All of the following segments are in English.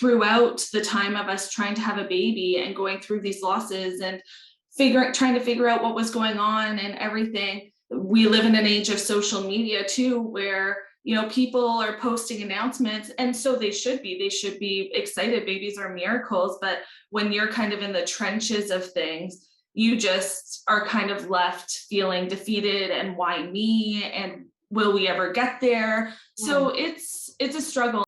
throughout the time of us trying to have a baby and going through these losses and trying to figure out what was going on and everything. We live in an age of social media too, where, people are posting announcements, and so they should be excited. Babies are miracles, but when you're kind of in the trenches of things, you just are kind of left feeling defeated, and why me, and will we ever get there? So it's a struggle.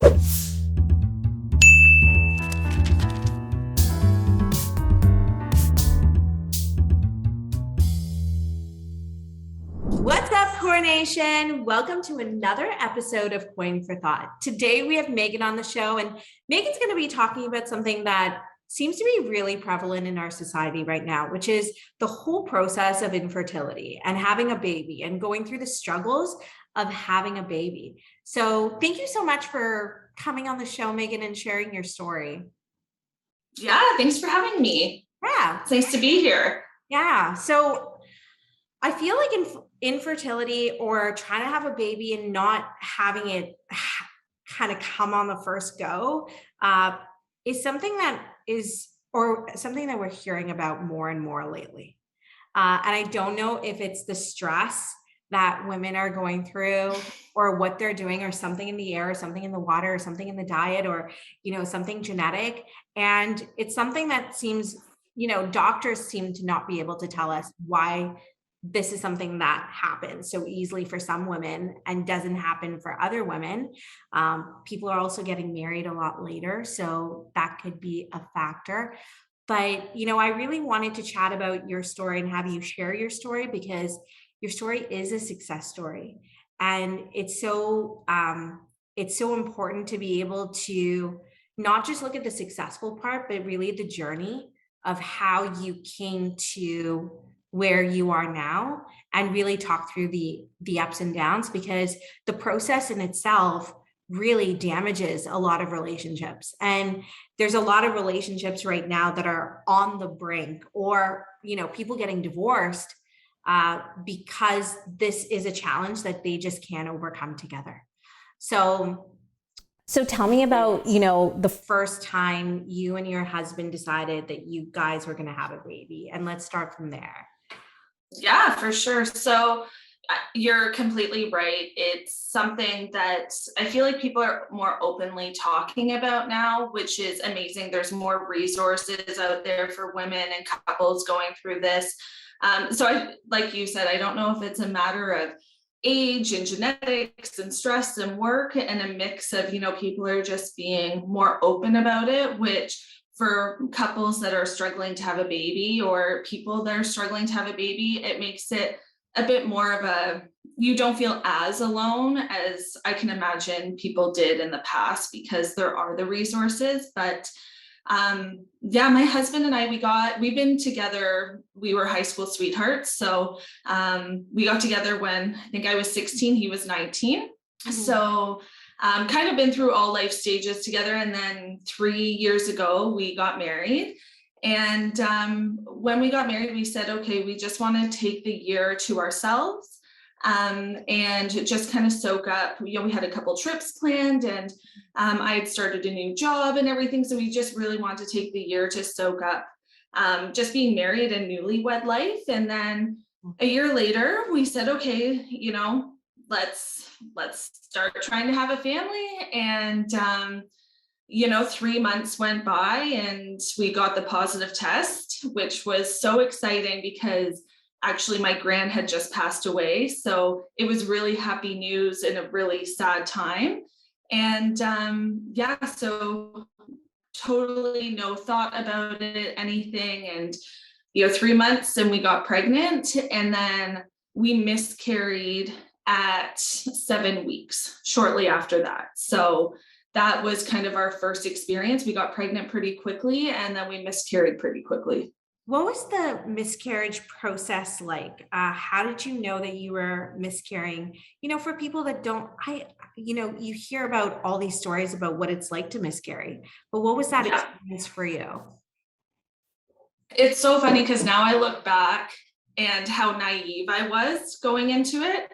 What's up, Coronation? Welcome to another episode of Coin for Thought. Today we have Meghan on the show, and Meghan's going to be talking about something that seems to be really prevalent in our society right now, which is the whole process of infertility and having a baby and going through the struggles of having a baby. So thank you so much for coming on the show, Meghan, and sharing your story. Yeah, thanks for having me. Yeah. It's nice to be here. Yeah. So I feel like infertility or trying to have a baby and not having it kind of come on the first go is something that we're hearing about more and more lately. And I don't know if it's the stress that women are going through or what they're doing, or something in the air, or something in the water, or something in the diet, or, something genetic. And it's something that seems, doctors seem to not be able to tell us why this is something that happens so easily for some women and doesn't happen for other women. People are also getting married a lot later, so that could be a factor. But, I really wanted to chat about your story and have you share your story, because your story is a success story. And it's so important to be able to not just look at the successful part, but really the journey of how you came to where you are now, and really talk through the ups and downs, because the process in itself really damages a lot of relationships. And there's a lot of relationships right now that are on the brink, or, people getting divorced because this is a challenge that they just can't overcome together. So tell me about, the first time you and your husband decided that you guys were going to have a baby, and let's start from there. Yeah, for sure. So you're completely right. It's something that I feel like people are more openly talking about now, which is amazing. There's more resources out there for women and couples going through this. So like you said, I don't know if it's a matter of age and genetics and stress and work, and a mix of, people are just being more open about it, which for couples that are struggling to have a baby, or people that are struggling to have a baby, it makes it a bit more of you don't feel as alone as I can imagine people did in the past, because there are the resources. But my husband and I, we've been together. We were high school sweethearts. So we got together when I think I was 16, he was 19. Mm-hmm. So kind of been through all life stages together. And then 3 years ago, we got married. And when we got married, we said, okay, we just want to take the year to ourselves and just kind of soak up. We had a couple trips planned, and I had started a new job and everything. So we just really wanted to take the year to soak up just being married and newlywed life. And then a year later, we said, okay, let's start trying to have a family. And 3 months went by, and we got the positive test, which was so exciting because actually my gran had just passed away. So it was really happy news in a really sad time. And so totally no thought about it, anything. And 3 months, and we got pregnant, and then we miscarried at 7 weeks shortly after that. So that was kind of our first experience. We got pregnant pretty quickly, and then we miscarried pretty quickly. What was the miscarriage process like? How did you know that you were miscarrying? For people that don't, you hear about all these stories about what it's like to miscarry, but what was that experience for you? It's so funny because now I look back and how naive I was going into it,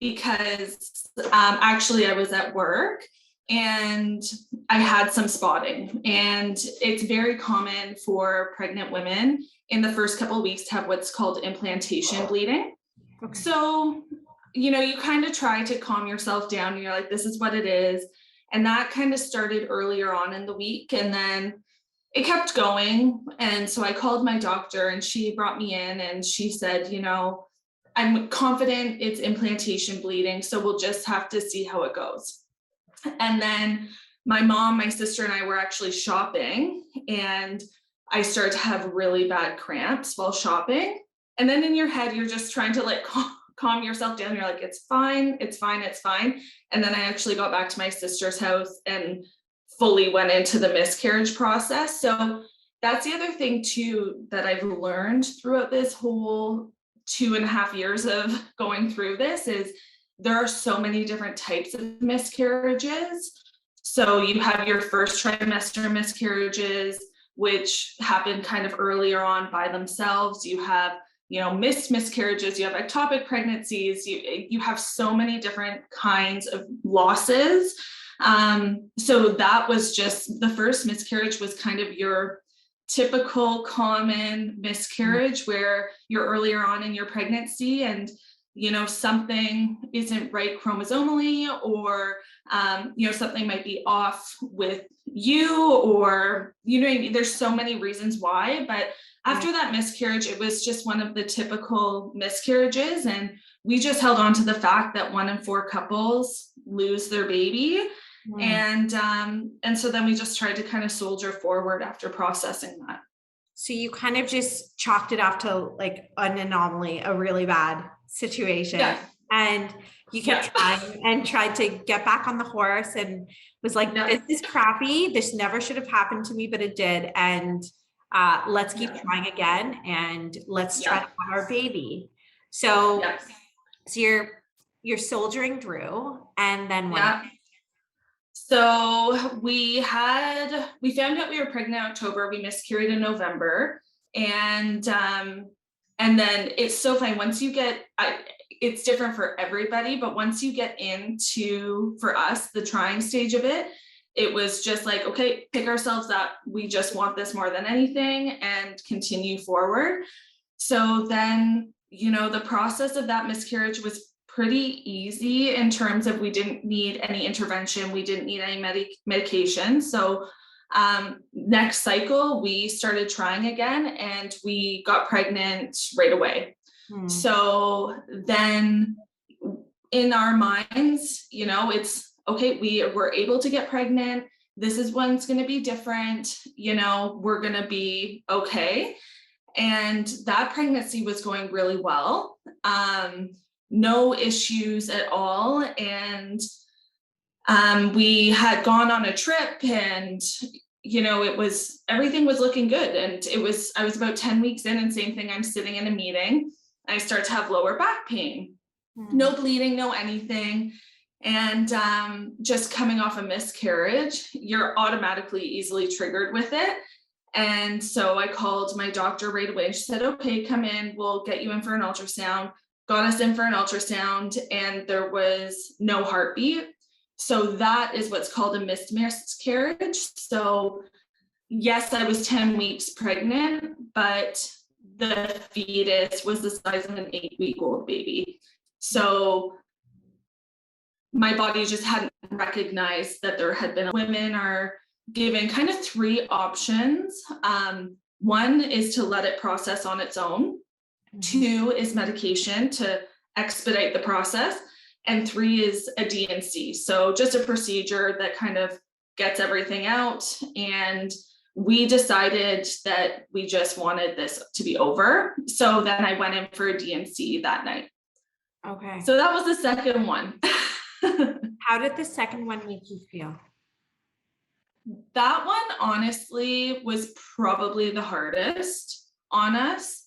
because actually I was at work and I had some spotting, and it's very common for pregnant women in the first couple of weeks to have what's called implantation bleeding. Okay. So, you know, you kind of try to calm yourself down, and you're like, this is what it is. And that kind of started earlier on in the week, and then it kept going. And so I called my doctor, and she brought me in, and she said, you know, I'm confident it's implantation bleeding, so we'll just have to see how it goes. And then my mom, my sister, and I were actually shopping, and I started to have really bad cramps while shopping. And then in your head, you're just trying to like calm yourself down. You're like, it's fine, it's fine, it's fine. And then I actually got back to my sister's house and fully went into the miscarriage process. So that's the other thing too that I've learned throughout this whole 2.5 years of going through this is there are so many different types of miscarriages. So you have your first trimester miscarriages, which happen kind of earlier on by themselves. You have, you know, missed miscarriages, you have ectopic pregnancies, you have so many different kinds of losses. So that was just, the first miscarriage was kind of your typical common miscarriage where you're earlier on in your pregnancy and you know something isn't right chromosomally, or you know something might be off with you, or you know there's so many reasons why. But after that miscarriage, it was just one of the typical miscarriages, and we just held on to the fact that 1 in 4 couples lose their baby. And so then we just tried to kind of soldier forward after processing that. So you kind of just chalked it up to like an anomaly, a really bad situation. Yeah. And you kept trying and tried to get back on the horse and was like, this is crappy. This never should have happened to me, but it did. And let's keep trying again. And let's try to have our baby. So, so you're soldiering through, and then what? So we found out we were pregnant in October, we miscarried in November. And then it's so funny, once you get, it's different for everybody, but once you get into, for us, the trying stage of it, it was just like, okay, pick ourselves up. We just want this more than anything and continue forward. So then, you know, the process of that miscarriage was pretty easy in terms of we didn't need any intervention. We didn't need any medication. So next cycle, we started trying again and we got pregnant right away. So then in our minds, you know, it's okay, we were able to get pregnant. This is when it's going to be different. You know, we're going to be okay. And that pregnancy was going really well. No issues at all. And we had gone on a trip, and you know, everything was looking good. And I was about 10 weeks in, and same thing, I'm sitting in a meeting, I start to have lower back pain, no bleeding, no anything. And just coming off a miscarriage, you're automatically easily triggered with it. And so I called my doctor right away. She said, okay, come in, we'll get you in for an ultrasound. Got us in for an ultrasound, and there was no heartbeat. So that is what's called a missed miscarriage. So yes, I was 10 weeks pregnant, but the fetus was the size of an 8-week-old baby. So my body just hadn't recognized that there had been. Women are given kind of 3 options. One is to let it process on its own. 2 is medication to expedite the process. And 3 is a D&C. So just a procedure that kind of gets everything out. And we decided that we just wanted this to be over. So then I went in for a D&C that night. Okay. So that was the second one. How did the second one make you feel? That one honestly was probably the hardest on us.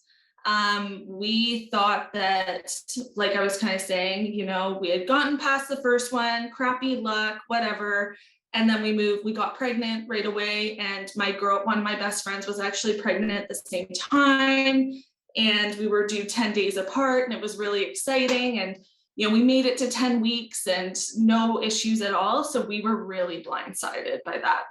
We thought that, like I was kind of saying, you know, we had gotten past the first one, crappy luck, whatever. And then we got pregnant right away. And one of my best friends was actually pregnant at the same time. And we were due 10 days apart, and it was really exciting. And, we made it to 10 weeks and no issues at all. So we were really blindsided by that.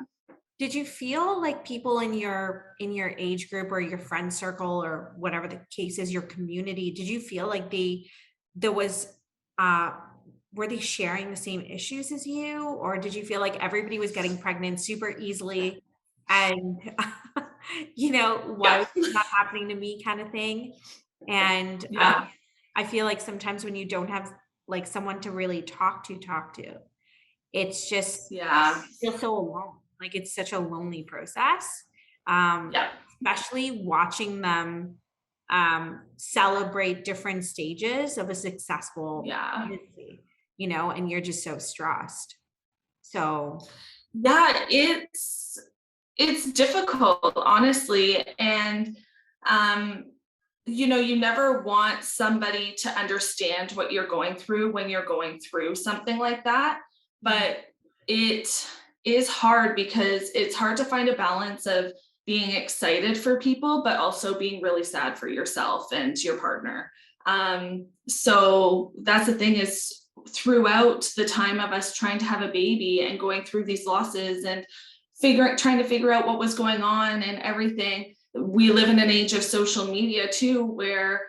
Did you feel like people in your age group or your friend circle or whatever the case is, your community, did you feel like there was were they sharing the same issues as you, or did you feel like everybody was getting pregnant super easily and why was it not happening to me kind of thing? And Yeah. I feel like sometimes when you don't have like someone to really talk to, it's just Yeah. you feel so alone. Like it's such a lonely process. Yeah. Especially watching them celebrate different stages of a successful Yeah. pregnancy, and you're just so stressed. So Yeah, it's difficult, honestly. And you never want somebody to understand what you're going through when you're going through something like that. But it is hard because it's hard to find a balance of being excited for people, but also being really sad for yourself and your partner. So that's the thing is throughout the time of us trying to have a baby and going through these losses and trying to figure out what was going on and everything, we live in an age of social media too, where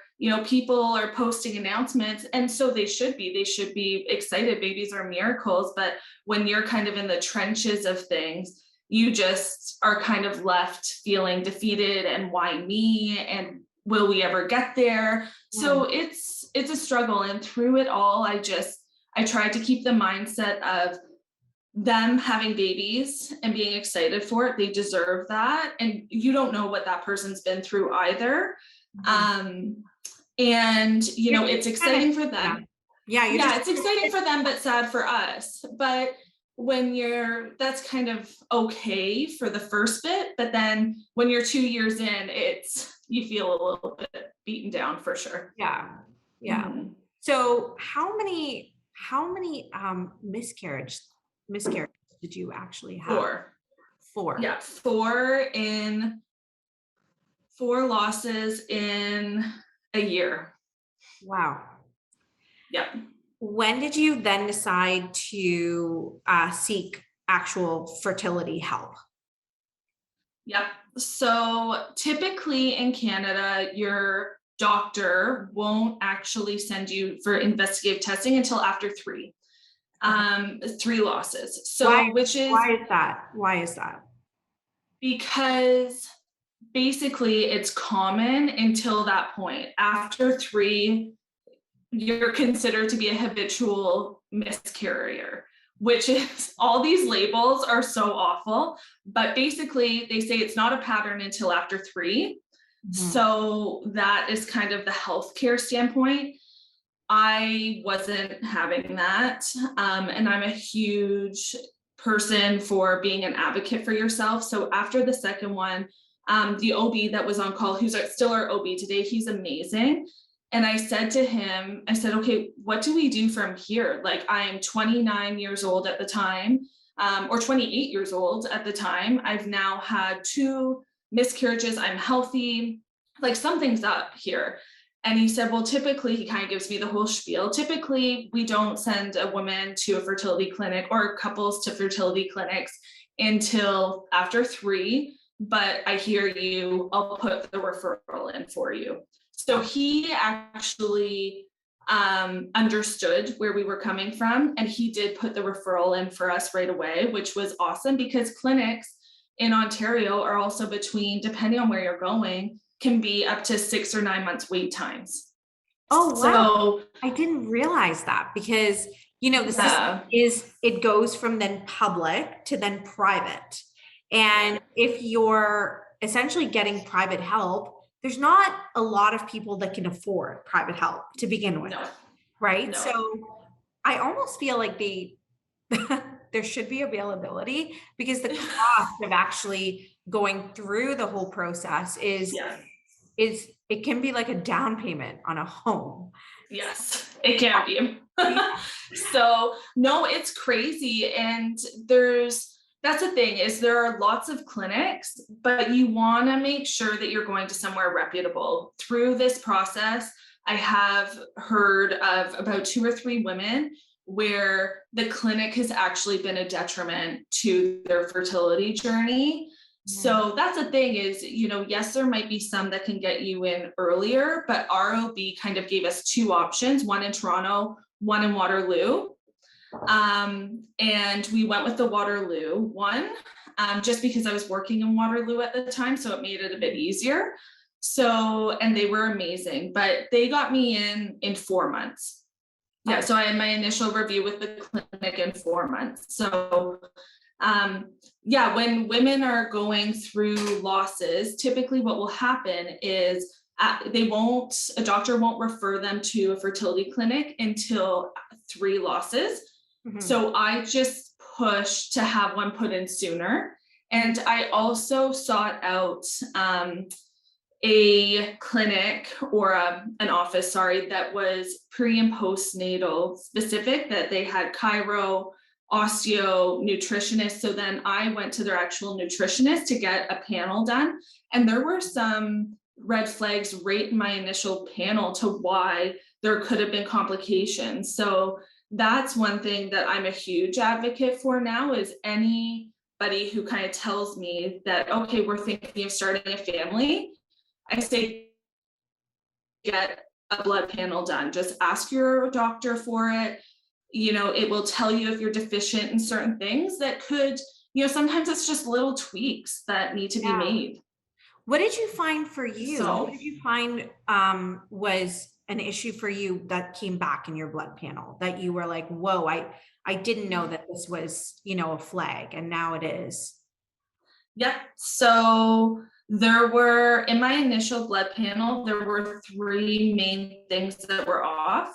people are posting announcements, and so they should be excited. Babies are miracles, but when you're kind of in the trenches of things, you just are kind of left feeling defeated, and why me, and will we ever get there? So it's a struggle, and through it all, I tried to keep the mindset of them having babies and being excited for it. They deserve that, and you don't know what that person's been through either. And it's exciting for them. It's exciting for them, but sad for us. But that's kind of okay for the first bit, but then when you're 2 years in, you feel a little bit beaten down for sure. Yeah. So how many miscarriages did you actually have? 4. Yeah, 4 losses in a year. Wow. Yeah. When did you then decide to seek actual fertility help? Yeah. So typically in Canada, your doctor won't actually send you for investigative testing until after 3 losses. So why is that? Because basically it's common until that point. After 3, you're considered to be a habitual miscarrier, which is, all these labels are so awful, but basically they say it's not a pattern until after 3. So that is kind of the healthcare standpoint. I wasn't having that. And I'm a huge person for being an advocate for yourself. So after the second one, the OB that was on call, who's still our OB today, he's amazing. And I said to him, okay, what do we do from here? Like, I'm 29 years old at the time, or 28 years old at the time. I've now had 2 miscarriages. I'm healthy. Like, something's up here. And he said, well, typically, he kind of gives me the whole spiel. Typically, we don't send a woman to a fertility clinic or couples to fertility clinics until after 3. But I hear you, I'll put the referral in for you. So he actually understood where we were coming from, and he did put the referral in for us right away, which was awesome, because clinics in Ontario are also between, depending on where you're going, can be up to 6 or 9 months wait times. Oh, wow. So I didn't realize that, because, the system is, it goes from then public to then private. And if you're essentially getting private help, there's not a lot of people that can afford private help to begin with, right? No. So I almost feel like there should be availability, because the cost of actually going through the whole process is it can be like a down payment on a home. Yes, it can be. So no, it's crazy. And that's the thing, is there are lots of clinics, but you want to make sure that you're going to somewhere reputable through this process. I have heard of about 2 or 3 women where the clinic has actually been a detriment to their fertility journey. So that's the thing is, yes, there might be some that can get you in earlier, but ROB kind of gave us 2 options, one in Toronto, one in Waterloo. And we went with the Waterloo one, just because I was working in Waterloo at the time, so it made it a bit easier. So, and they were amazing, but they got me in 4 months. Yeah, so I had my initial review with the clinic in 4 months. So, yeah, when women are going through losses, typically what will happen is a doctor won't refer them to a fertility clinic until 3 losses. So I just pushed to have one put in sooner. And I also sought out a clinic or an office, that was pre and postnatal specific, that they had chiro, osteo, nutritionist. So then I went to their actual nutritionist to get a panel done. And there were some red flags right in my initial panel to why there could have been complications. So that's one thing that I'm a huge advocate for now, is anybody who kind of tells me that, okay, we're thinking of starting a family, I say, get a blood panel done. Just ask your doctor for it. It will tell you if you're deficient in certain things that could, sometimes it's just little tweaks that need to be made. What did you find for you? So, what did you find was an issue for you that came back in your blood panel that you were like, whoa, I didn't know that this was, a flag, and now it is? Yep. So there were, in my initial blood panel, there were 3 main things that were off.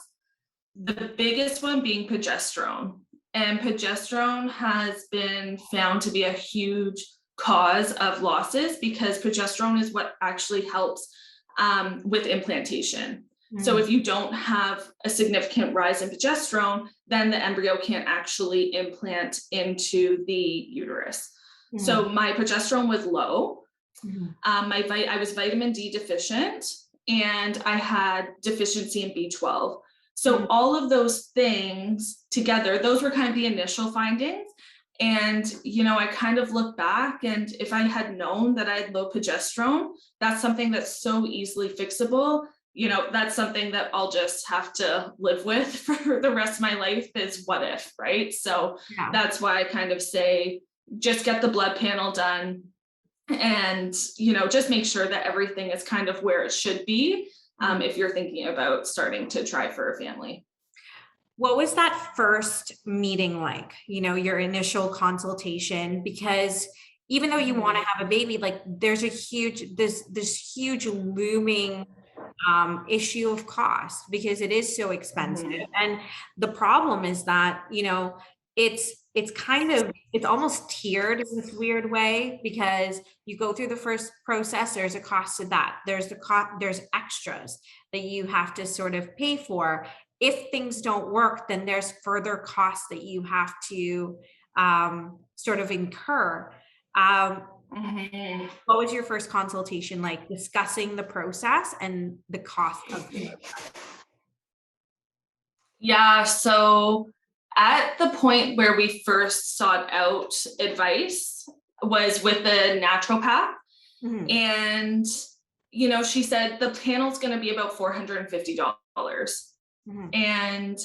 The biggest one being progesterone. And progesterone has been found to be a huge cause of losses, because progesterone is what actually helps with implantation. So if you don't have a significant rise in progesterone, then the embryo can't actually implant into the uterus. So my progesterone was low. I was vitamin D deficient, and I had deficiency in B12. So all of those things together, those were kind of the initial findings. And, I kind of look back, and if I had known that I had low progesterone, that's something that's so easily fixable. That's something that I'll just have to live with for the rest of my life, is what if, right? So that's why I kind of say, just get the blood panel done, and, just make sure that everything is kind of where it should be, if you're thinking about starting to try for a family. What was that first meeting like, your initial consultation? Because even though you want to have a baby, like there's this huge looming issue of cost, because it is so expensive. And the problem is that, it's almost tiered in this weird way, because you go through the first process, there's a cost to that. There's extras that you have to sort of pay for. If things don't work, then there's further costs that you have to sort of incur. What was your first consultation like, discussing the process and the cost of it? Yeah, so at the point where we first sought out advice was with the naturopath. And, she said the panel's going to be about $450. And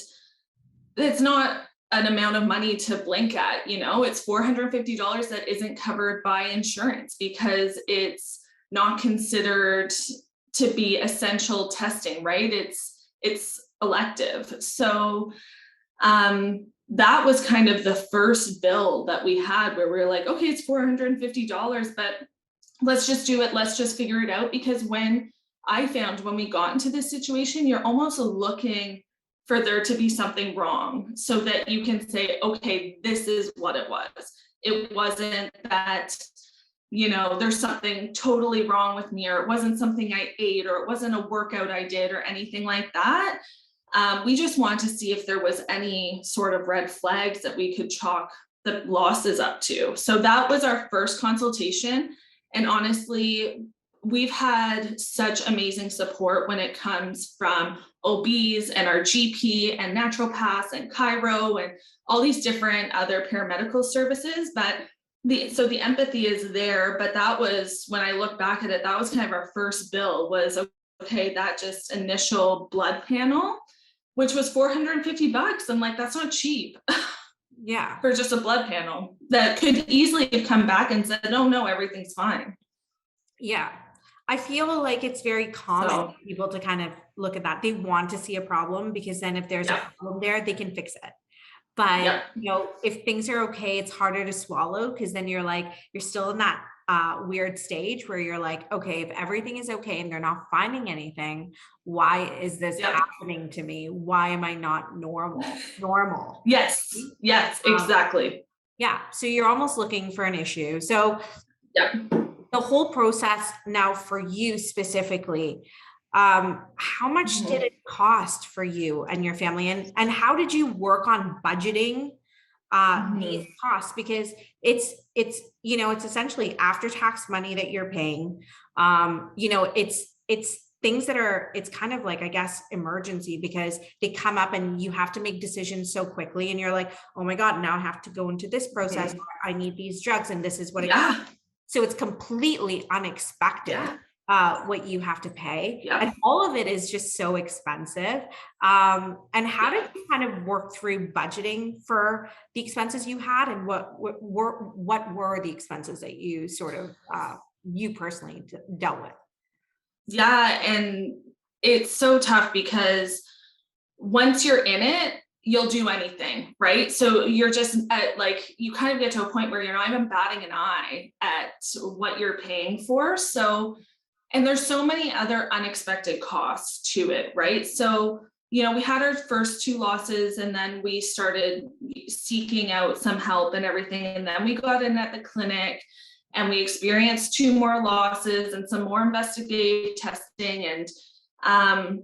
it's not an amount of money to blink at, it's $450 that isn't covered by insurance, because it's not considered to be essential testing, right? It's elective. So that was kind of the first bill that we had, where we were like, okay, it's $450, but let's just do it. Let's just figure it out. Because when we got into this situation, you're almost looking for there to be something wrong, so that you can say, okay, this is what it was. It wasn't that, there's something totally wrong with me, or it wasn't something I ate, or it wasn't a workout I did, or anything like that. We just wanted to see if there was any sort of red flags that we could chalk the losses up to. So that was our first consultation. And honestly, we've had such amazing support when it comes from OBs and our GP and naturopaths and chiro and all these different other paramedical services. But the empathy is there, but that was, when I look back at it, that was kind of our first bill was, okay, that just initial blood panel, which was $450. I'm like, that's not cheap. Yeah. For just a blood panel that could easily have come back and said, oh no, everything's fine. Yeah. I feel like it's very common for people to kind of look at that. They want to see a problem because then if there's a problem there, they can fix it. But you know, if things are okay, it's harder to swallow because then you're like, you're still in that weird stage where you're like, okay, if everything is okay and they're not finding anything, why is this happening to me? Why am I not normal? Yes, exactly. Yeah. So you're almost looking for an issue. So the whole process now for you specifically, how much did it cost for you and your family, and how did you work on budgeting these costs? Because it's you know, it's essentially after tax money that you're paying. You know, it's things that are, it's kind of like, I guess, emergency because they come up and you have to make decisions so quickly and you're like, oh my God, now I have to go into this process. I need these drugs and this is what it is. So it's completely unexpected what you have to pay. And all of it is just so expensive. And how did you kind of work through budgeting for the expenses you had, and what were the expenses that you sort of, you personally dealt with? Yeah, and it's so tough because once you're in it, you'll do anything, right? So you're just like, you kind of get to a point where you're not even batting an eye at what you're paying for. So, and there's so many other unexpected costs to it, right? So, you know, we had our first 2 losses and then we started seeking out some help and everything. And then we got in at the clinic and we experienced 2 more losses and some more investigative testing. And,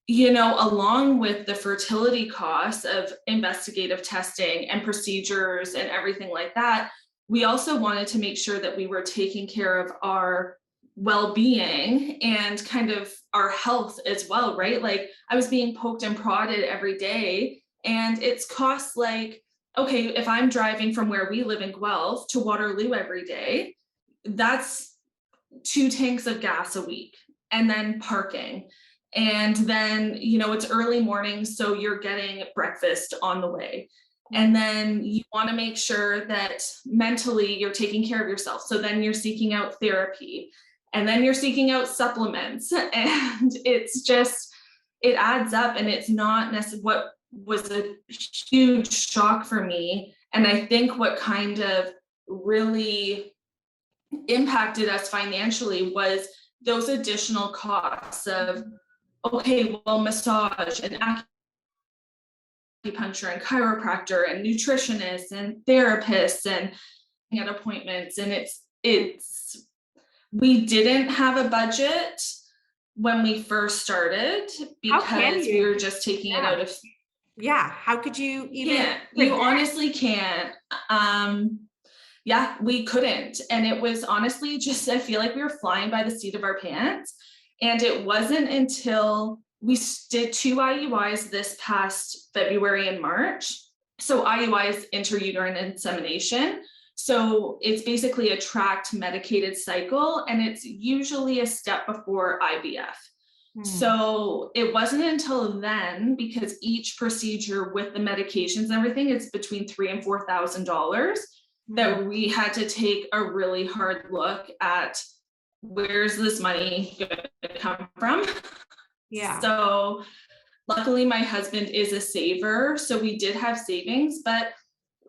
you know, along with the fertility costs of investigative testing and procedures and everything like that, we also wanted to make sure that we were taking care of our well-being and kind of our health as well, right? Like I was being poked and prodded every day, and it's costs like, okay, if I'm driving from where we live in Guelph to Waterloo every day, that's 2 tanks of gas a week, and then parking. And then, you know, it's early morning, so you're getting breakfast on the way. And then you want to make sure that mentally you're taking care of yourself. So then you're seeking out therapy, and then you're seeking out supplements. And it's just, it adds up, and it's not necessarily what was a huge shock for me. And I think what kind of really impacted us financially was those additional costs of, okay, well, massage and acupuncture and chiropractor and nutritionists and therapists and at appointments. And it's we didn't have a budget when we first started because we were just taking it out of. How could you even? You honestly can't. We couldn't. And it was honestly just, I feel like we were flying by the seat of our pants. And it wasn't until we did 2 IUIs this past February and March. So IUI is intrauterine insemination. So it's basically a tracked medicated cycle, and it's usually a step before IVF. So it wasn't until then, because each procedure with the medications and everything is between $3,000 and $4,000, that we had to take a really hard look at where's this money going to come from. So luckily my husband is a saver, so we did have savings, but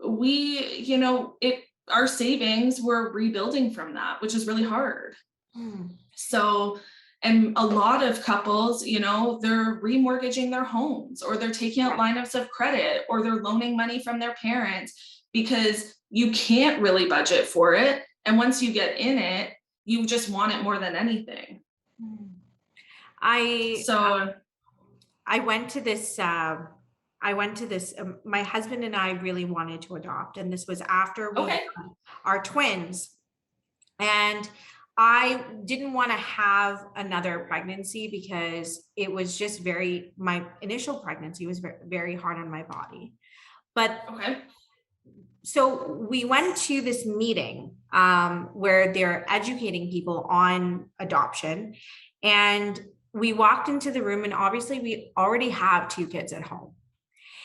we, you know, our savings were rebuilding from that, which is really hard. So, and a lot of couples, you know, they're remortgaging their homes, or they're taking out lineups of credit, or they're loaning money from their parents, because you can't really budget for it. And once you get in it, you just want it more than anything. I went to this, my husband and I really wanted to adopt, and this was after we had our twins. And I didn't want to have another pregnancy because it was just my initial pregnancy was very, very hard on my body. But Okay. so we went to this meeting where they're educating people on adoption. And we walked into the room, and obviously we already have 2 kids at home.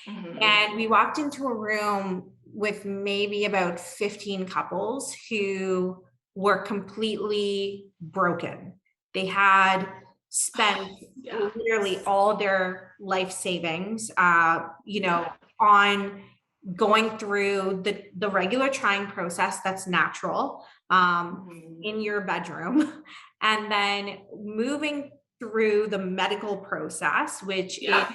Mhm. And we walked into a room with maybe about 15 couples who were completely broken. They had spent Yeah. literally all their life savings, on going through the regular trying process that's natural Mhm. in your bedroom, and then moving through the medical process, which is Yeah.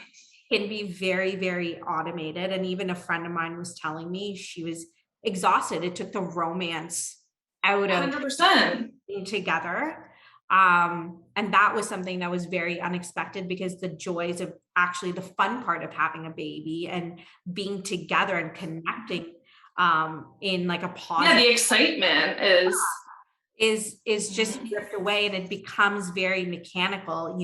can be very, very automated. And even a friend of mine was telling me she was exhausted. It took the romance out of 100%. being together. And that was something that was very unexpected, because the joys of actually the fun part of having a baby and being together and connecting in like a Yeah, positive the excitement is just stripped away, and it becomes very mechanical.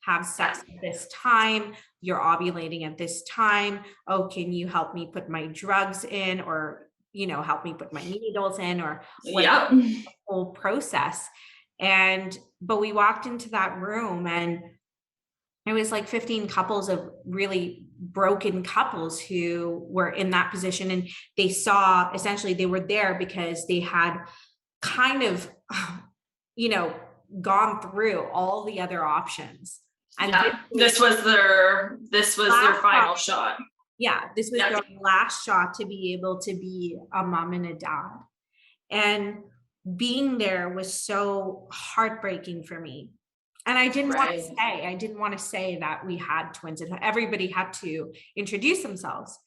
Have sex yeah. at this time, you're ovulating at this time. Oh, can you help me put my drugs in, or help me put my needles in, or whatever, Yep. the whole process. But we walked into that room, and it was like 15 couples of really broken couples who were in that position, and they saw, essentially they were there because they had kind of, gone through all the other options. And Yeah. This was their final shot. yeah, this was their last shot to be able to be a mom and a dad. And being there was so heartbreaking for me. And I didn't want to say that we had twins, and everybody had to introduce themselves.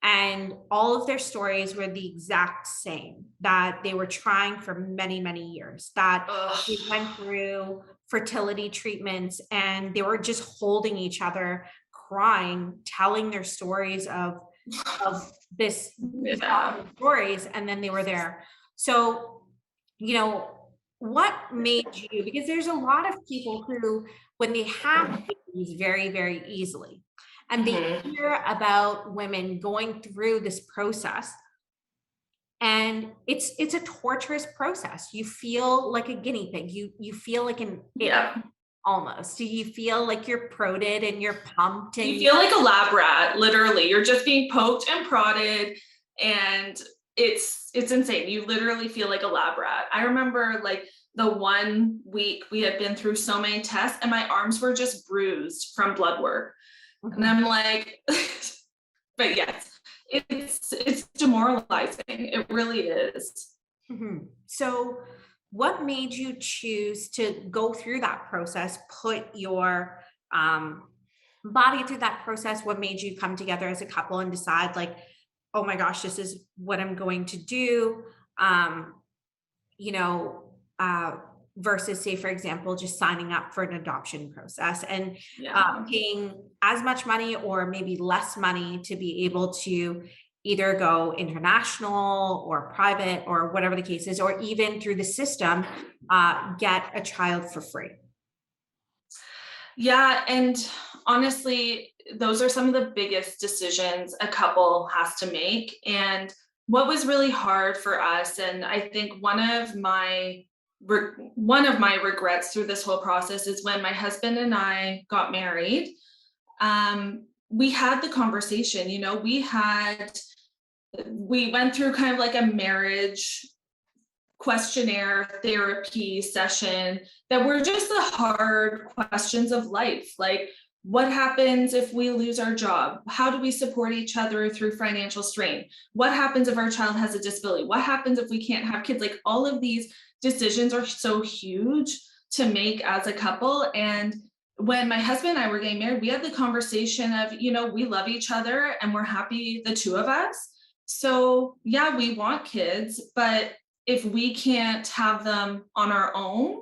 And all of their stories were the exact same, that they were trying for many, many years, that they went through fertility treatments, and they were just holding each other, crying, telling their stories of these stories, and then they were there. So, what made you, because there's a lot of people who, when they have babies very, very easily, and they hear about women going through this process, and it's a torturous process. You feel like a guinea pig. You feel like almost. You feel like you're prodded and you're pumped, and you feel like a lab rat. Literally, you're just being poked and prodded, and it's insane. You literally feel like a lab rat. I remember like the 1 week we had been through so many tests, and my arms were just bruised from blood work. And I'm like, but yes, it's demoralizing. It really is. So what made you choose to go through that process, put your body through that process? What made you come together as a couple and decide, like, oh my gosh, this is what I'm going to do? Versus, say, for example, just signing up for an adoption process and paying as much money or maybe less money to be able to either go international or private or whatever the case is, or even through the system, get a child for free. Yeah. And honestly, those are some of the biggest decisions a couple has to make. And what was really hard for us, and I think one of my regrets through this whole process, is when my husband and I got married. We had the conversation, we went through kind of like a marriage questionnaire therapy session that were just the hard questions of life. Like, what happens if we lose our job? How do we support each other through financial strain? What happens if our child has a disability? What happens if we can't have kids? Like, all of these decisions are so huge to make as a couple. And when my husband and I were getting married, we had the conversation of, we love each other and we're happy, the 2 of us. So yeah, we want kids, but if we can't have them on our own,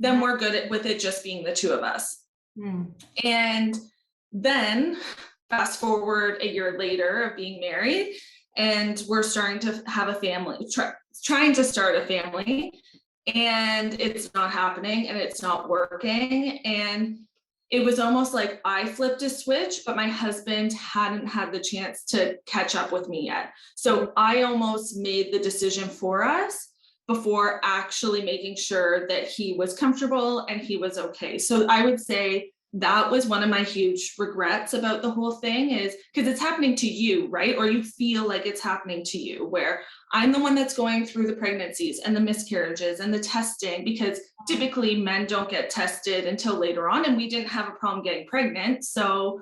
then we're good with it just being the 2 of us. And then fast forward a year later of being married, and we're starting to have a family, trying to start a family. and it's not happening and it's not working. And it was almost like I flipped a switch, but my husband hadn't had the chance to catch up with me yet. So I almost made the decision for us before actually making sure that he was comfortable and he was okay. So I would say that was one of my huge regrets about the whole thing, is because it's happening to you, right? Or you feel like it's happening to you, where I'm the one that's going through the pregnancies and the miscarriages and the testing, because typically men don't get tested until later on, and we didn't have a problem getting pregnant. So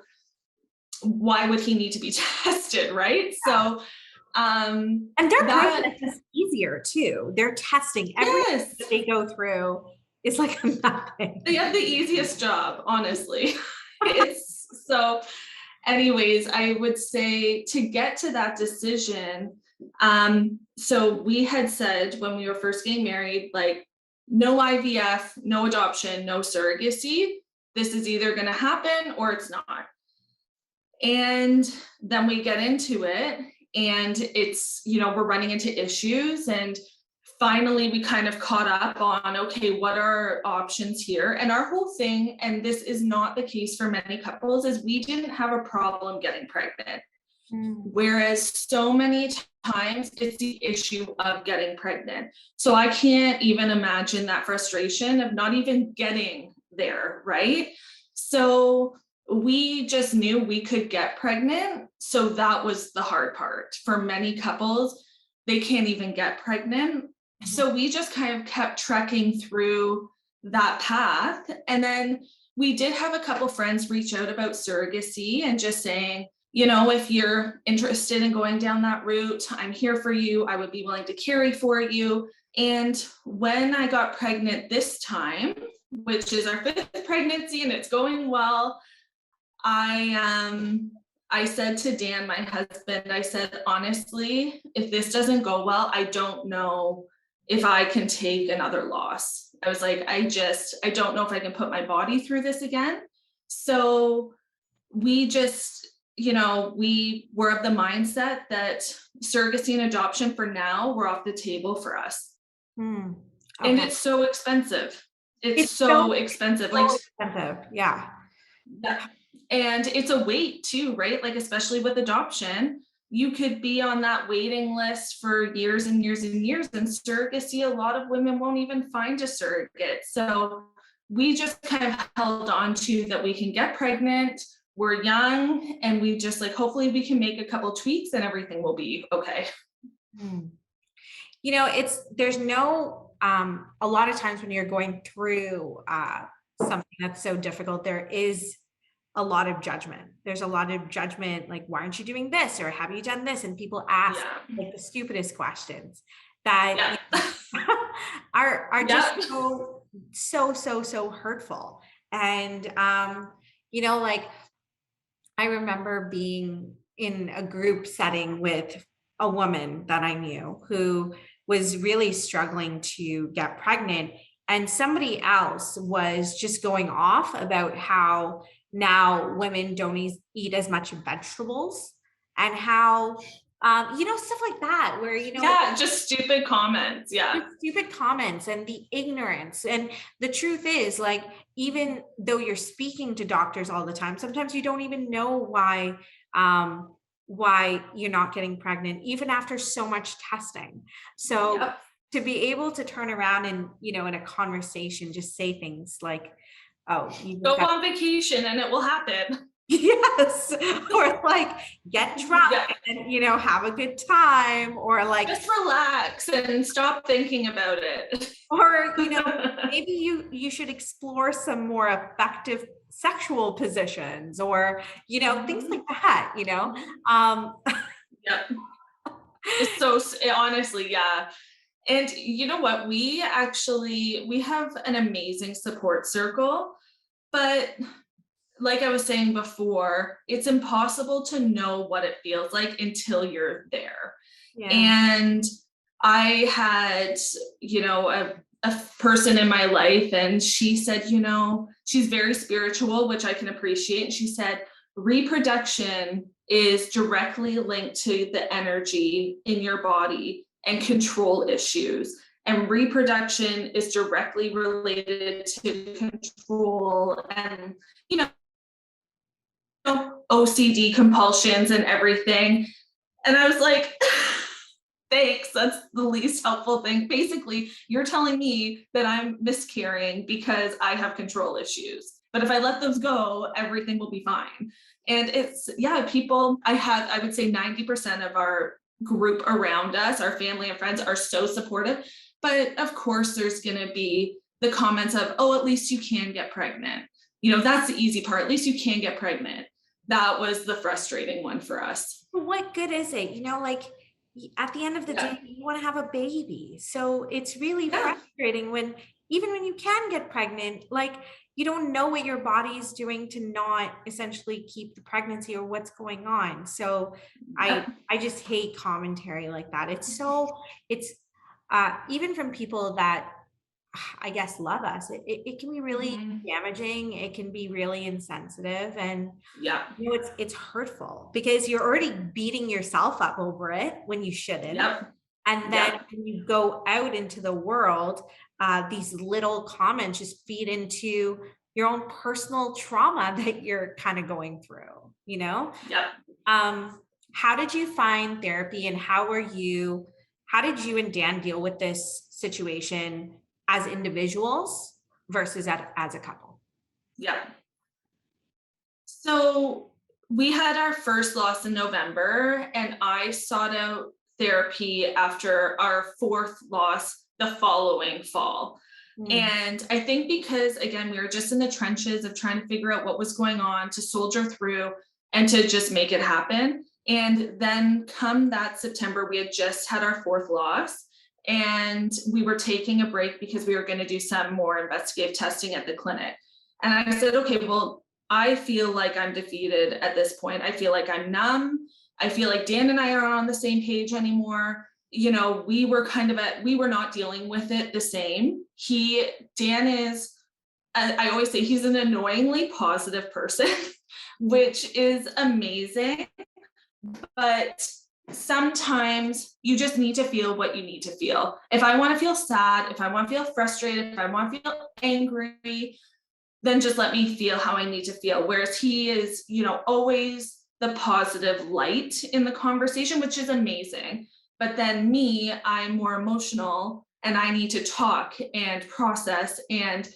why would he need to be tested, right? So and their process is easier too. They're testing everything that they go through. It's like nothing. They have the easiest job, honestly. It's so, anyways, I would say to get to that decision, so we had said when we were first getting married, like, no IVF, no adoption, no surrogacy. This is either going to happen or it's not. And then we get into it, and it's, we're running into issues, and finally we kind of caught up on, okay, what are our options here? And our whole thing, and this is not the case for many couples, is we didn't have a problem getting pregnant. Whereas so many times it's the issue of getting pregnant. So I can't even imagine that frustration of not even getting there, right? So we just knew we could get pregnant. So that was the hard part. For many couples, they can't even get pregnant. So we just kind of kept trekking through that path. And then we did have a couple friends reach out about surrogacy and just saying, if you're interested in going down that route, I'm here for you. I would be willing to carry for you. And when I got pregnant this time, which is our 5th pregnancy and it's going well, I said to Dan, my husband, I said, honestly, if this doesn't go well, I don't know if I can take another loss. I was like, I don't know if I can put my body through this again. So we just, we were of the mindset that surrogacy and adoption for now were off the table for us. Okay. And it's so expensive. It's so expensive. So expensive. Yeah. And it's a wait too, right? Like, especially with adoption, you could be on that waiting list for years and years and years. And surrogacy, a lot of women won't even find a surrogate. So we just kind of held on to that we can get pregnant, we're young, and we just hopefully we can make a couple tweaks and everything will be okay. There's no, a lot of times when you're going through something that's so difficult, there is a lot of judgment. There's a lot of judgment, like, why aren't you doing this? Or have you done this? And people ask the stupidest questions that are just so hurtful. And, I remember being in a group setting with a woman that I knew who was really struggling to get pregnant. And somebody else was just going off about how now women don't eat as much vegetables, and how, stuff like that, where, just stupid comments. Stupid comments and the ignorance. And the truth is, even though you're speaking to doctors all the time, sometimes you don't even know why you're not getting pregnant, even after so much testing. So to be able to turn around and, in a conversation, just say things like, oh, you go on vacation and it will happen. Yes. Or get drunk and, have a good time, or just relax and stop thinking about it. Or, maybe you should explore some more effective sexual positions, or, things like that, So honestly, and you know what, we have an amazing support circle, but like I was saying before, it's impossible to know what it feels like until you're there. And I had, a person in my life, and she said, she's very spiritual, which I can appreciate. And she said, reproduction is directly linked to the energy in your body and control issues. and reproduction is directly related to control and, you know, OCD compulsions and everything. And I was like, thanks, that's the least helpful thing. Basically, you're telling me that I'm miscarrying because I have control issues. But if I let those go, everything will be fine. And it's, yeah, people, I would say 90% of our group around us, our family and friends, are so supportive. But of course, there's going to be the comments of, oh, at least you can get pregnant. You know, that's the easy part. At least you can get pregnant. That was the frustrating one for us. What good is it? You know, like at the end of the day, you want to have a baby. So it's really frustrating when, even when you can get pregnant, like you don't know what your body is doing to not essentially keep the pregnancy or what's going on. So I just hate commentary like that. It's even from people that I guess love us, it can be really damaging. It can be really insensitive, and you know, it's hurtful because you're already beating yourself up over it when you shouldn't. And then when you go out into the world, these little comments just feed into your own personal trauma that you're kind of going through, you know? How did you find therapy, and how did you and Dan deal with this situation as individuals versus as a couple? So we had our first loss in November, and I sought out therapy after our fourth loss the following fall. And I think because, again, we were just in the trenches of trying to figure out what was going on, to soldier through and to just make it happen. And then come that September, we had just had our fourth loss, and we were taking a break because we were going to do some more investigative testing at the clinic. And I said, okay, well, I feel like I'm defeated at this point. I feel like I'm numb. I feel like Dan and I are on the same page anymore. You know, we were not dealing with it the same. Dan is, I always say, he's an annoyingly positive person, which is amazing. But sometimes you just need to feel what you need to feel. If I want to feel sad, if I want to feel frustrated, if I want to feel angry, then just let me feel how I need to feel. Whereas he is, you know, always the positive light in the conversation, which is amazing. But then me, I'm more emotional, and I need to talk and process and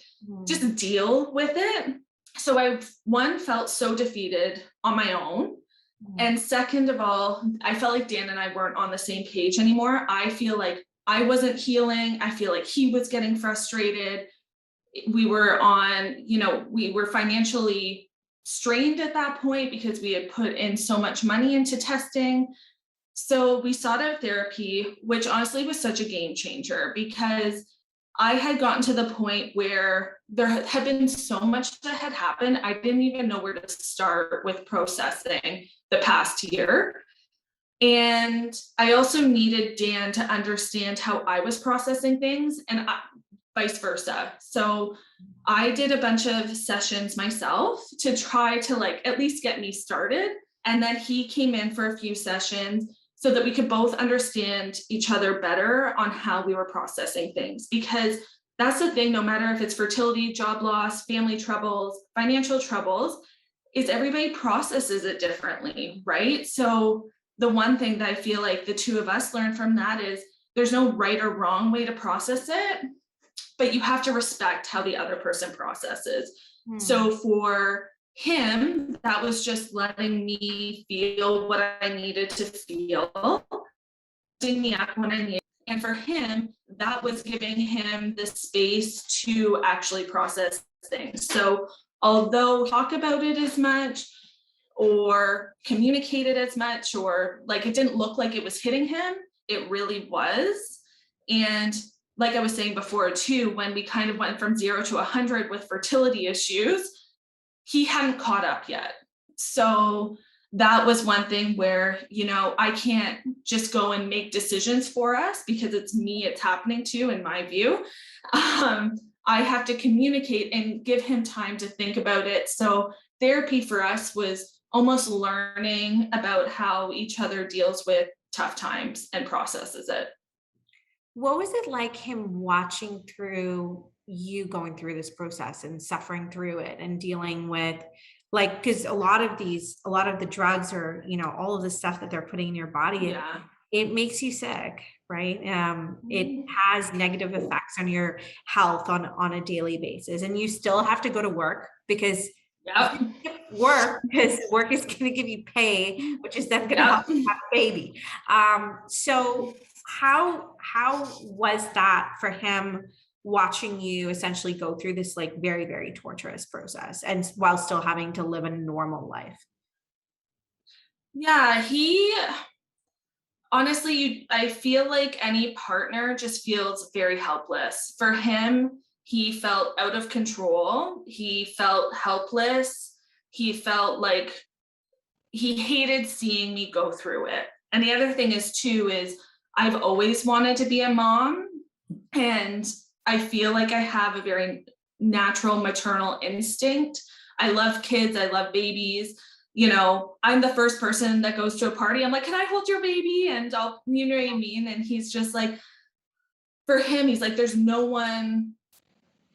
just deal with it. So I, one, felt so defeated on my own. And second of all, I felt like Dan and I weren't on the same page anymore. I feel like I wasn't healing. I feel like he was getting frustrated. We were we were financially strained at that point because we had put in so much money into testing. So we sought out therapy, which honestly was such a game changer, because I had gotten to the point where there had been so much that had happened. I didn't even know where to start with processing the past year. And I also needed Dan to understand how I was processing things, and vice versa. So I did a bunch of sessions myself to try to at least get me started. And then he came in for a few sessions so that we could both understand each other better on how we were processing things. Because that's the thing, no matter if it's fertility, job loss, family troubles, financial troubles, is everybody processes it differently, right? So the one thing that I feel like the two of us learned from that is there's no right or wrong way to process it, but you have to respect how the other person processes. So for him, that was just letting me feel what I needed to feel, lifting me up when I needed. And for him, that was giving him the space to actually process things. So although talk about it as much or communicate it as much, or it didn't look like it was hitting him, it really was. And like I was saying before too, when we kind of went from 0 to 100 with fertility issues, he hadn't caught up yet. So that was one thing where, I can't just go and make decisions for us because it's me it's happening to, in my view. I have to communicate and give him time to think about it. So therapy for us was almost learning about how each other deals with tough times and processes it. What was it like him watching through you going through this process and suffering through it and dealing with like, because a lot of the drugs or, all of the stuff that they're putting in your body, Yeah. it makes you sick, right? It Mhm. has negative effects on your health on a daily basis, and you still have to go to work because Yep. work is going to give you pay, which is then going to help Yep. you have a baby. So how was that for him watching you essentially go through this like very, very torturous process and while still having to live a normal life? Yeah, he honestly, I feel like any partner just feels very helpless. For him, he felt out of control. He felt helpless. He felt like he hated seeing me go through it. And the other thing is too is I've always wanted to be a mom, and I feel like I have a very natural maternal instinct. I love kids, I love babies. I'm the first person that goes to a party. I'm like, can I hold your baby? And you know what I mean? And he's just like, for him, he's like, there's no one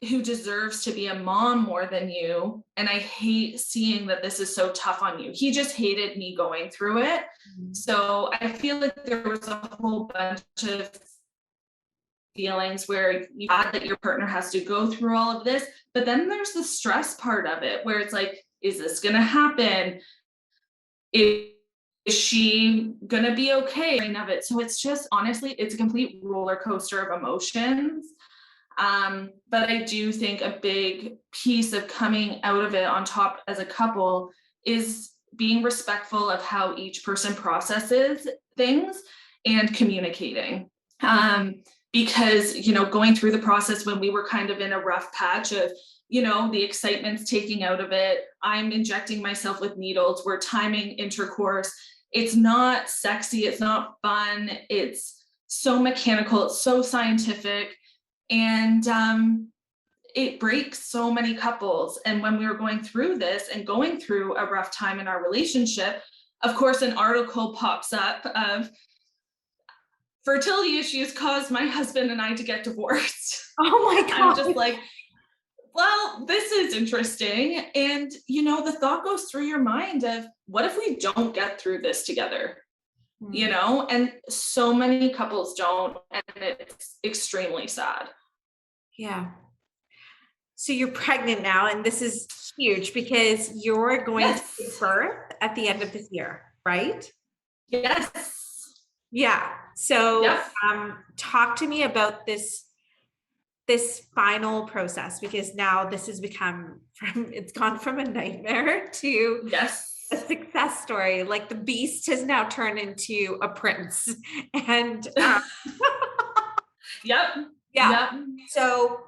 who deserves to be a mom more than you. And I hate seeing that this is so tough on you. He just hated me going through it. Mhm. So I feel like there was a whole bunch of feelings where you add that your partner has to go through all of this, but then there's the stress part of it where it's like, is this going to happen? Is she going to be okay? Of it. So it's just honestly, it's a complete roller coaster of emotions. But I do think a big piece of coming out of it on top as a couple is being respectful of how each person processes things and communicating. Because, going through the process when we were kind of in a rough patch of, the excitement's taking out of it, I'm injecting myself with needles, we're timing intercourse. It's not sexy, it's not fun, it's so mechanical, it's so scientific. And it breaks so many couples. And when we were going through this and going through a rough time in our relationship, of course, an article pops up of fertility issues caused my husband and I to get divorced. Oh my I'm God. just like, well, this is interesting. And, the thought goes through your mind of what if we don't get through this together? And so many couples don't. And it's extremely sad. Yeah. So you're pregnant now, and this is huge because you're going to give Yes. birth at the end of this year, right? Yes. Yeah. So Yep. talk to me about this final process, because now this has become it's gone from a nightmare to Yes. a success story. Like the beast has now turned into a prince. And Yep. yeah. Yep. So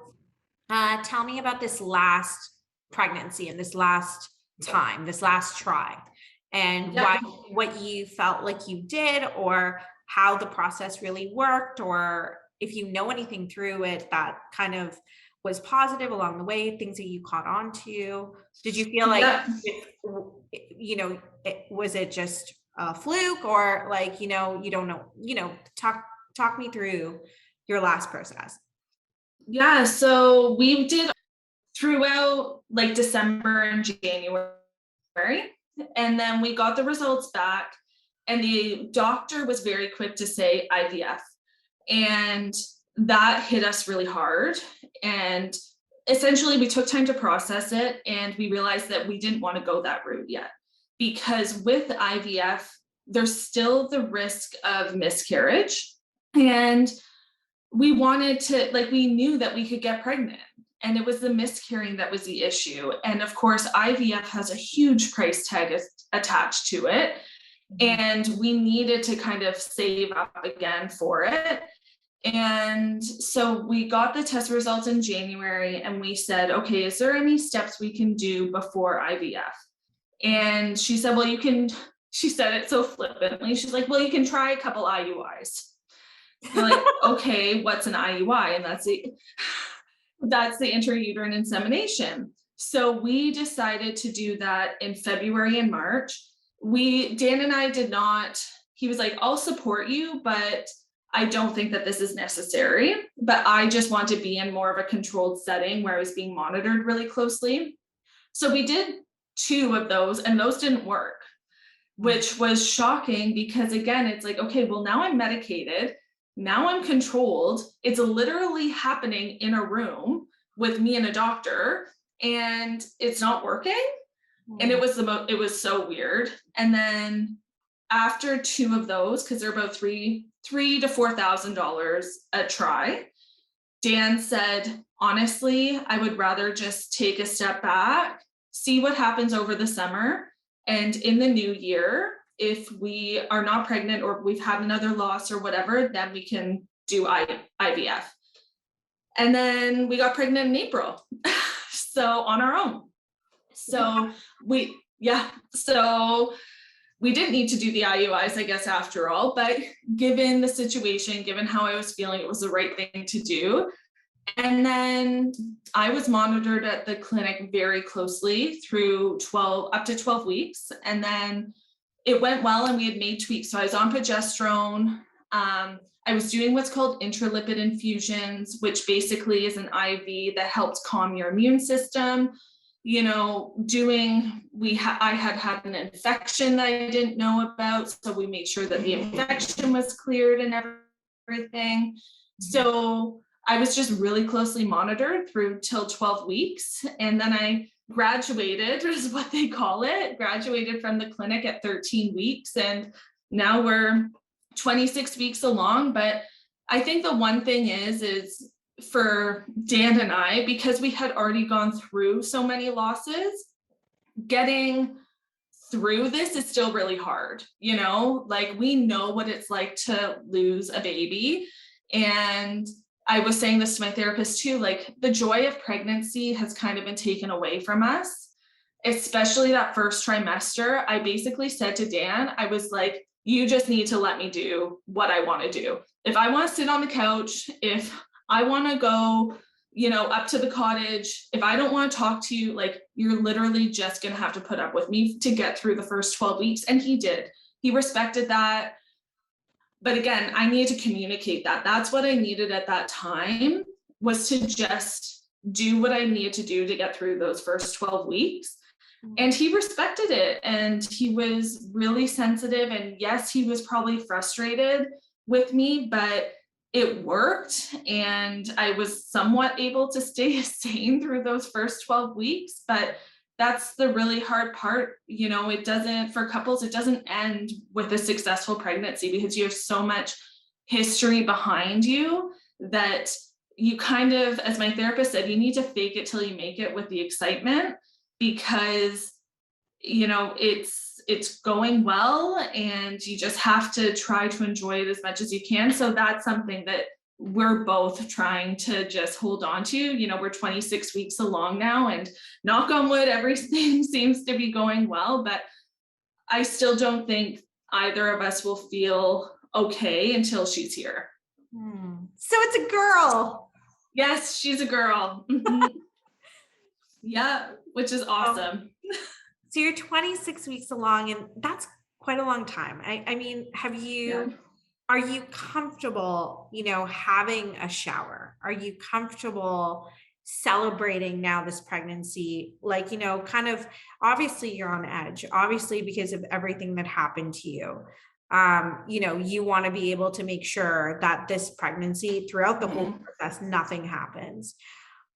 tell me about this last pregnancy and this last time, this last try, and Yep. what you felt like you did, or how the process really worked, or if you know anything through it that kind of was positive along the way, things that you caught on to. Did you feel like, Yep. was it just a fluke, or like, you don't know, talk me through your last process. Yeah. So we did throughout like December and January. And then we got the results back, and the doctor was very quick to say IVF. And that hit us really hard. And essentially, we took time to process it, and we realized that we didn't want to go that route yet. Because with IVF, there's still the risk of miscarriage. And we wanted to, like, we knew that we could get pregnant, and it was the miscarrying that was the issue. And of course, IVF has a huge price tag attached to it. And we needed to kind of save up again for it. And so we got the test results in January, and we said, okay, is there any steps we can do before IVF? And she said, well, she said it so flippantly. She's like, well, you can try a couple IUIs. You're like, okay, what's an IUI? And that's the intrauterine insemination. So we decided to do that in February and March. Dan and I did not, he was like, I'll support you, but I don't think that this is necessary, but I just want to be in more of a controlled setting where I was being monitored really closely. So we did 2 of those, and those didn't work, which was shocking because, again, it's like, okay, well, now I'm medicated. Now I'm controlled. It's literally happening in a room with me and a doctor, and it's not working. And it was so weird. And then after 2 of those, because they're about $3,000 to $4,000 a try, Dan said, honestly, I would rather just take a step back, see what happens over the summer. And in the new year, if we are not pregnant or we've had another loss or whatever, then we can do IVF. And then we got pregnant in April. So on our own. So so we didn't need to do the IUIs, I guess, after all, but given the situation, given how I was feeling, it was the right thing to do. And then I was monitored at the clinic very closely through up to 12 weeks. And then it went well and we had made tweaks. So I was on progesterone. I was doing what's called Intralipid Infusions, which basically is an IV that helps calm your immune system. You know, I had an infection that I didn't know about. So we made sure that the infection was cleared and everything. So I was just really closely monitored through till 12 weeks. And then I graduated, is what they call it, graduated from the clinic at 13 weeks. And now we're 26 weeks along. But I think the one thing is for Dan and I, because we had already gone through so many losses, getting through this is still really hard. You know, like we know what it's like to lose a baby. And I was saying this to my therapist too, like the joy of pregnancy has kind of been taken away from us, especially that first trimester. I basically said to Dan, I was like, you just need to let me do what I want to do. If I want to sit on the couch, if I want to go, you know, up to the cottage, if I don't want to talk to you, like you're literally just going to have to put up with me to get through the first 12 weeks. And he did. He respected that. But again, I needed to communicate that. That's what I needed at that time, was to just do what I needed to do to get through those first 12 weeks. And he respected it. And he was really sensitive. And yes, he was probably frustrated with me, but it worked. And I was somewhat able to stay sane through those first 12 weeks. But that's the really hard part. You know, for couples, it doesn't end with a successful pregnancy, because you have so much history behind you that you kind of, as my therapist said, you need to fake it till you make it with the excitement, because, you know, it's going well and you just have to try to enjoy it as much as you can. So that's something that we're both trying to just hold on to. You know, we're 26 weeks along now, and knock on wood, everything seems to be going well, but I still don't think either of us will feel okay until she's here. So it's a girl. Yes, she's a girl. Yeah, which is awesome. So you're 26 weeks along, and that's quite a long time. I mean, are you comfortable, you know, having a shower? Are you comfortable celebrating now this pregnancy? Like, you know, kind of, obviously you're on edge, obviously, because of everything that happened to you. You know, you want to be able to make sure that this pregnancy, throughout the whole process, nothing happens.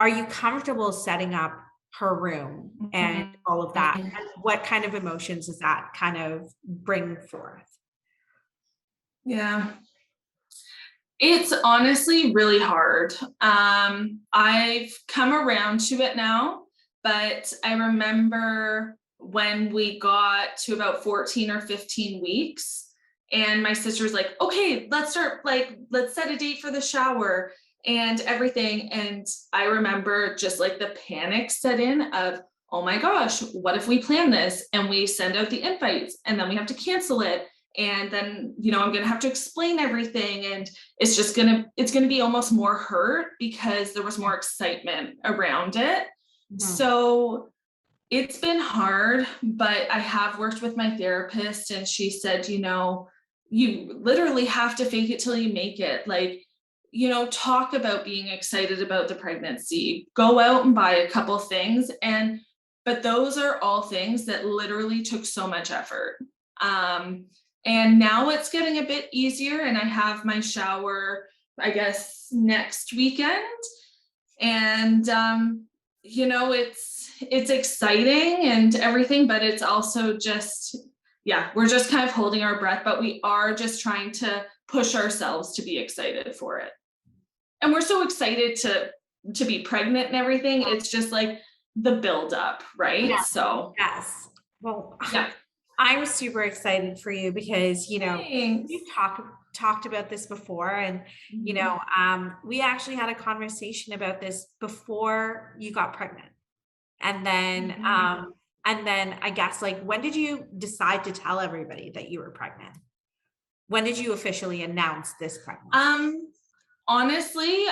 Are you comfortable setting up her room and all of that? And what kind of emotions does that kind of bring forth? Yeah, it's honestly really hard. I've come around to it now, but I remember when we got to about 14 or 15 weeks, and my sister was like, okay, let's set a date for the shower and everything. And I remember just like the panic set in of, oh my gosh, what if we plan this and we send out the invites and then we have to cancel it? And then, you know, I'm going to have to explain everything. And it's going to be almost more hurt because there was more excitement around it. So it's been hard, but I have worked with my therapist, and she said, you know, you literally have to fake it till you make it. Like, you know, talk about being excited about the pregnancy, go out and buy a couple things. But those are all things that literally took so much effort. And now it's getting a bit easier, and I have my shower, I guess, next weekend. And, you know, it's exciting and everything, but it's also just, yeah, we're just kind of holding our breath, but we are just trying to push ourselves to be excited for it. And we're so excited to be pregnant and everything. It's just like the build up, right? Yeah. So Yes. Well, yeah. I'm super excited for you because, you know, Thanks. we've talked about this before, and you know, we actually had a conversation about this before you got pregnant. And then I guess, like, when did you decide to tell everybody that you were pregnant? When did you officially announce this pregnancy? Honestly,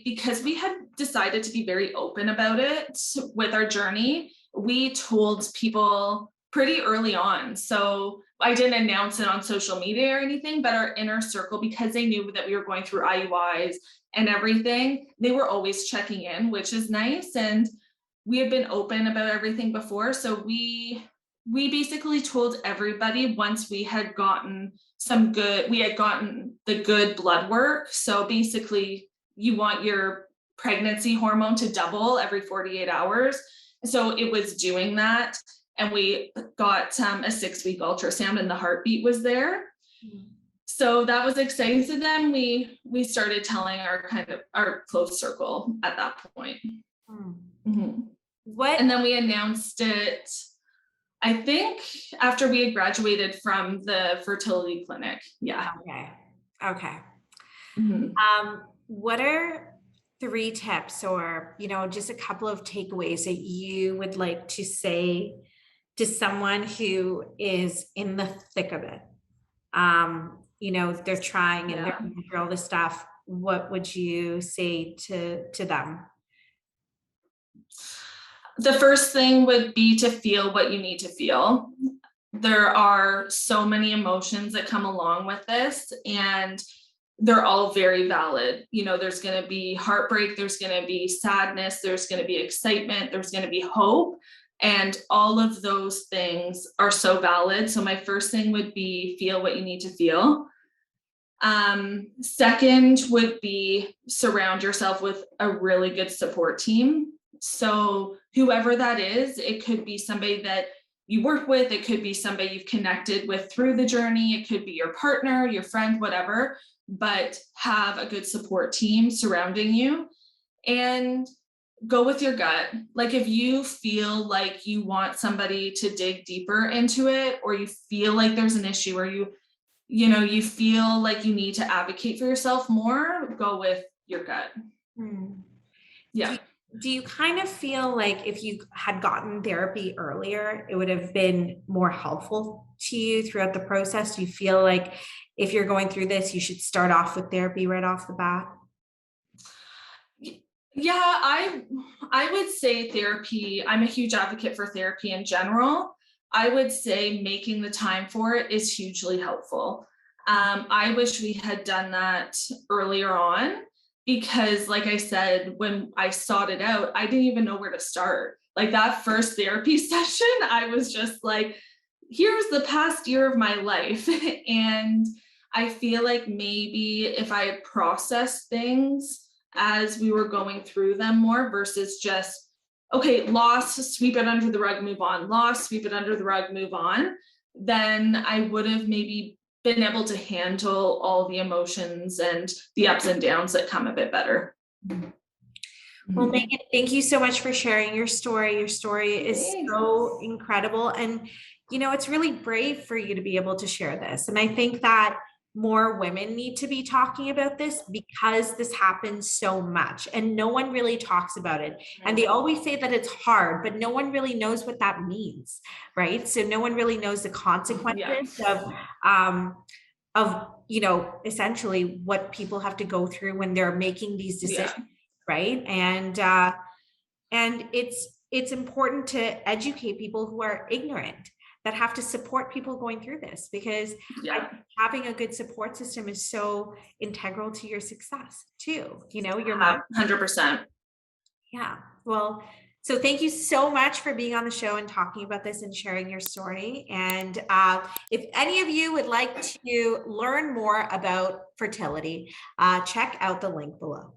because we had decided to be very open about it with our journey, we told people pretty early on. So I didn't announce it on social media or anything, but our inner circle, because they knew that we were going through IUIs and everything, they were always checking in, which is nice. And we had been open about everything before. So we basically told everybody once we had gotten the good blood work. So basically you want your pregnancy hormone to double every 48 hours. So it was doing that. And we got a 6-week ultrasound, and the heartbeat was there. So that was exciting. So then we started telling our close circle at that point. What? And then we announced it, I think, after we had graduated from the fertility clinic. Yeah. Okay. What are 3 tips, or, you know, just a couple of takeaways that you would like to say to someone who is in the thick of it? You know, they're trying and they're going through all this stuff. What would you say to them? The first thing would be to feel what you need to feel. There are so many emotions that come along with this, and they're all very valid. You know, there's going to be heartbreak, there's going to be sadness, there's going to be excitement, there's going to be hope. And all of those things are so valid. So my first thing would be feel what you need to feel. Second would be surround yourself with a really good support team. So whoever that is, it could be somebody that you work with, it could be somebody you've connected with through the journey, it could be your partner, your friend, whatever, but have a good support team surrounding you. And go with your gut. Like, if you feel like you want somebody to dig deeper into it, or you feel like there's an issue, or you feel like you need to advocate for yourself more, go with your gut. Yeah. Do you kind of feel like if you had gotten therapy earlier, it would have been more helpful to you throughout the process? Do you feel like if you're going through this, you should start off with therapy right off the bat? Yeah, I would say therapy. I'm a huge advocate for therapy in general. I would say making the time for it is hugely helpful. I wish we had done that earlier on, because like I said, when I sought it out, I didn't even know where to start. Like, that first therapy session, I was just like, here's the past year of my life. And I feel like maybe if I had processed things as we were going through them more, versus just, okay, loss, sweep it under the rug, move on, loss, sweep it under the rug, move on, then I would have maybe been able to handle all the emotions and the ups and downs that come a bit better. Well, Meghan, thank you so much for sharing your story. Your story is so incredible. And, you know, it's really brave for you to be able to share this. And I think that more women need to be talking about this, because this happens so much and no one really talks about it. And they always say that it's hard, but no one really knows what that means, right? So no one really knows the consequences of, you know, essentially what people have to go through when they're making these decisions, right? And it's important to educate people who are ignorant. that have to support people going through this, because Yeah. having a good support system is so integral to your success too. You know, your mind. 100%. Yeah. Well, so thank you so much for being on the show and talking about this and sharing your story. And if any of you would like to learn more about fertility, check out the link below.